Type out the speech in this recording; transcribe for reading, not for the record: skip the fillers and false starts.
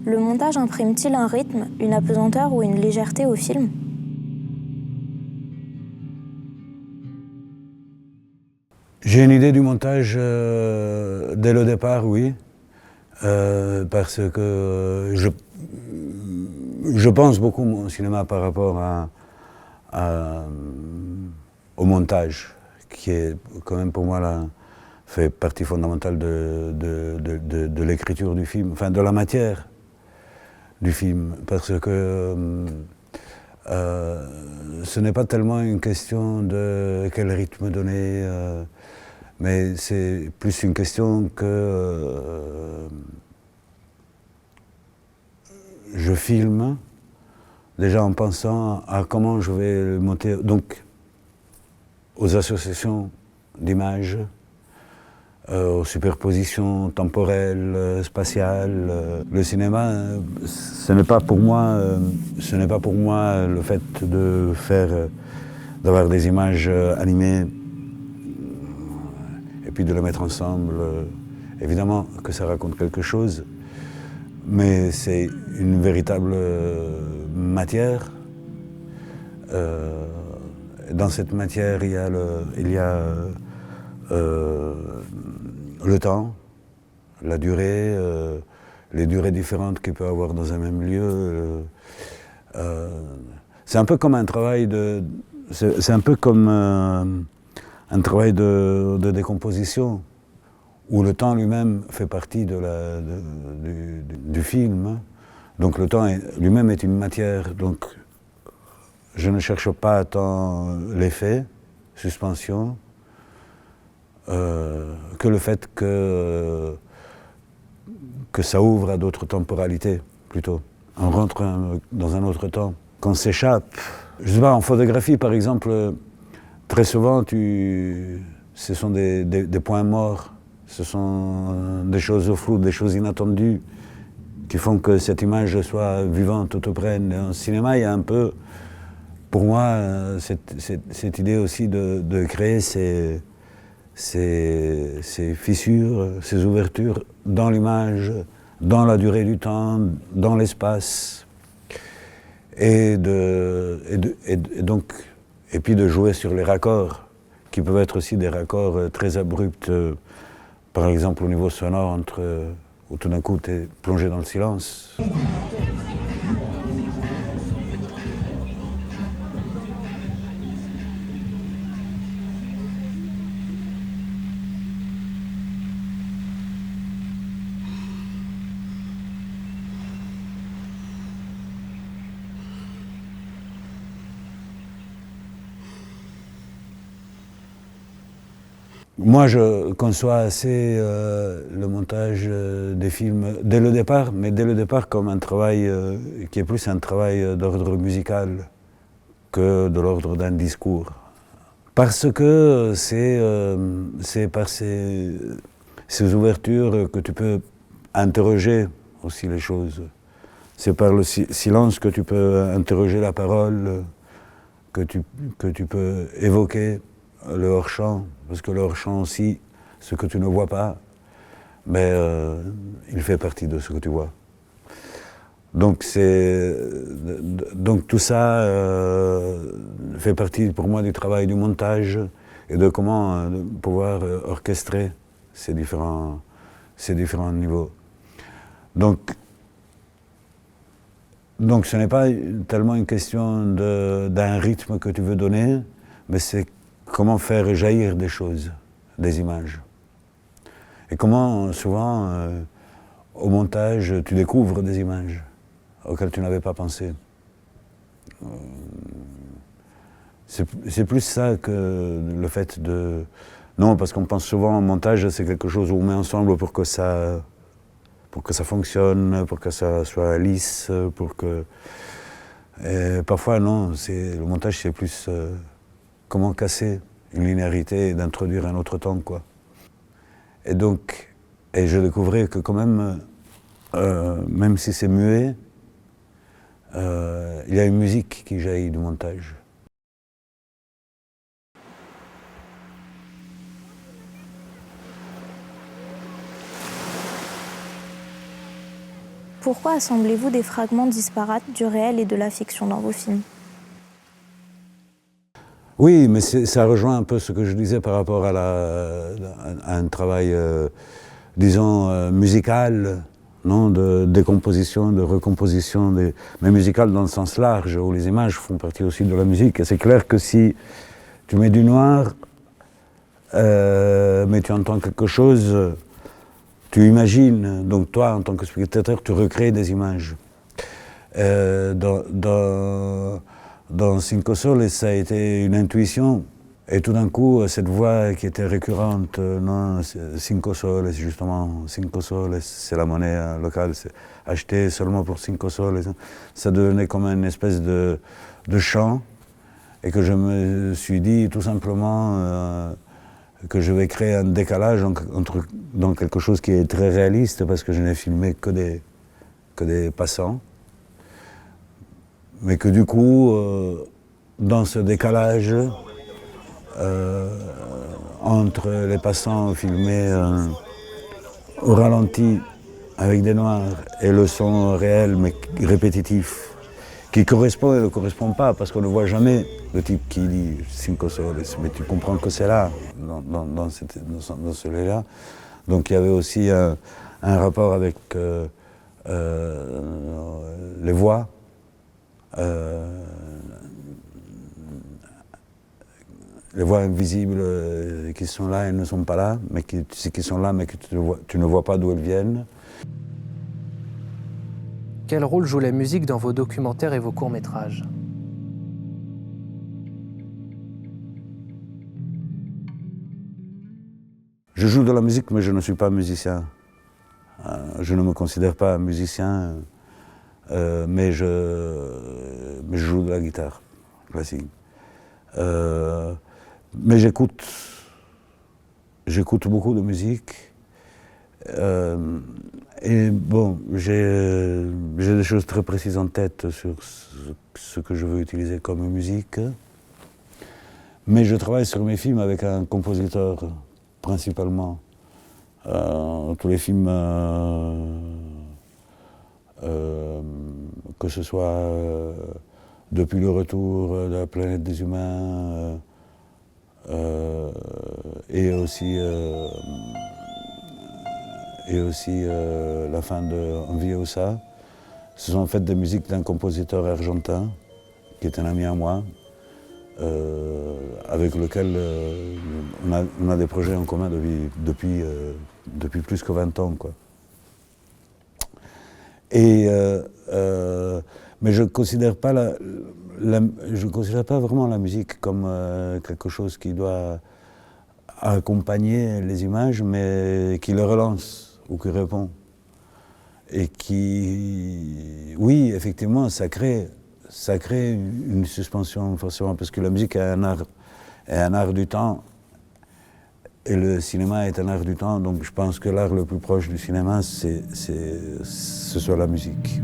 Le montage imprime-t-il un rythme, une apesanteur ou une légèreté au film ? J'ai une idée du montage dès le départ, oui, parce que je pense beaucoup au cinéma par rapport au montage, qui est quand même pour moi là, fait partie fondamentale de l'écriture du film, enfin de la matière du film, parce que ce n'est pas tellement une question de quel rythme donner, mais c'est plus une question que je filme déjà en pensant à comment je vais le monter, donc aux associations d'images, aux superpositions temporelles, spatiales. Le cinéma, ce n'est pas pour moi, le fait de d'avoir des images animées et puis de les mettre ensemble. Évidemment que ça raconte quelque chose, mais c'est une véritable matière. Dans cette matière, il y a le temps, la durée, les durées différentes qu'il peut avoir dans un même lieu. C'est un peu comme un travail c'est un peu comme un travail de décomposition, où le temps lui-même fait partie du film. Donc le temps lui-même est une matière. Donc je ne cherche pas tant l'effet, suspension, que le fait que ça ouvre à d'autres temporalités, plutôt. On rentre dans un autre temps, qu'on s'échappe. Je sais pas, en photographie, par exemple, très souvent, ce sont des points morts, ce sont des choses floues, des choses inattendues, qui font que cette image soit vivante, auto-prenne. En cinéma, il y a un peu, pour moi, cette idée aussi de créer ces fissures, ces ouvertures dans l'image, dans la durée du temps, dans l'espace, et puis de jouer sur les raccords, qui peuvent être aussi des raccords très abrupts, par exemple au niveau sonore, où tout d'un coup tu es plongé dans le silence. Moi, je conçois assez le montage des films dès le départ, mais dès le départ comme un travail qui est plus un travail d'ordre musical que de l'ordre d'un discours. Parce que c'est par ces ouvertures que tu peux interroger aussi les choses. C'est par le silence que tu peux interroger la parole, que tu peux évoquer le hors-champ, parce que le hors-champ aussi, ce que tu ne vois pas, mais il fait partie de ce que tu vois. Donc tout ça fait partie pour moi du travail du montage et de comment pouvoir orchestrer ces différents niveaux. Donc ce n'est pas tellement une question d'un rythme que tu veux donner, mais c'est comment faire jaillir des choses, des images. Et comment souvent, au montage, tu découvres des images auxquelles tu n'avais pas pensé. C'est plus ça que le fait de... Non, parce qu'on pense souvent au montage, c'est quelque chose où on met ensemble pour que ça fonctionne, pour que ça soit lisse, pour que... Et parfois, non, le montage, c'est plus comment casser une linéarité et d'introduire un autre temps, quoi. Et donc, je découvrais que quand même si c'est muet, il y a une musique qui jaillit du montage. Pourquoi assemblez-vous des fragments disparates du réel et de la fiction dans vos films? Oui, mais ça rejoint un peu ce que je disais par rapport à un travail, disons, musical, non, de décomposition, de recomposition, mais musical dans le sens large, où les images font partie aussi de la musique. Et c'est clair que si tu mets du noir, mais tu entends quelque chose, tu imagines, donc toi, en tant que spectateur, tu recrées des images. Dans Cinco Soles, ça a été une intuition. Et tout d'un coup, cette voix qui était récurrente, non, Cinco Soles, justement, Cinco Soles, c'est la monnaie locale, c'est acheté seulement pour Cinco Soles. Ça devenait comme une espèce de chant. Et que je me suis dit tout simplement que je vais créer un décalage dans quelque chose qui est très réaliste, parce que je n'ai filmé que des passants. Mais que du coup, dans ce décalage, entre les passants filmés au ralenti avec des noirs et le son réel mais répétitif, qui correspond et ne correspond pas, parce qu'on ne voit jamais le type qui dit Cinco Soles, mais tu comprends que c'est là, dans celui-là. Donc il y avait aussi un rapport avec les voix. Les voix invisibles qui sont là et ne sont pas là, mais qui sont là mais que tu ne vois pas d'où elles viennent. Quel rôle joue la musique dans vos documentaires et vos courts-métrages? Je joue de la musique, mais je ne suis pas musicien. Je ne me considère pas musicien, mais je joue de la guitare classique. Mais j'écoute beaucoup de musique. Et bon, j'ai des choses très précises en tête sur ce que je veux utiliser comme musique. Mais je travaille sur mes films avec un compositeur, principalement. Tous les films, que ce soit Depuis le retour de la planète des humains, et aussi la fin de Enviosa. Ce sont en fait des musiques d'un compositeur argentin, qui est un ami à moi, avec lequel on a des projets en commun depuis plus que 20 ans, quoi. Et, mais je ne considère pas vraiment la musique comme quelque chose qui doit accompagner les images, mais qui les relance ou qui répond. Et qui, oui, effectivement, ça crée une suspension forcément, parce que la musique est un art du temps, et le cinéma est un art du temps, donc je pense que l'art le plus proche du cinéma, ce soit la musique.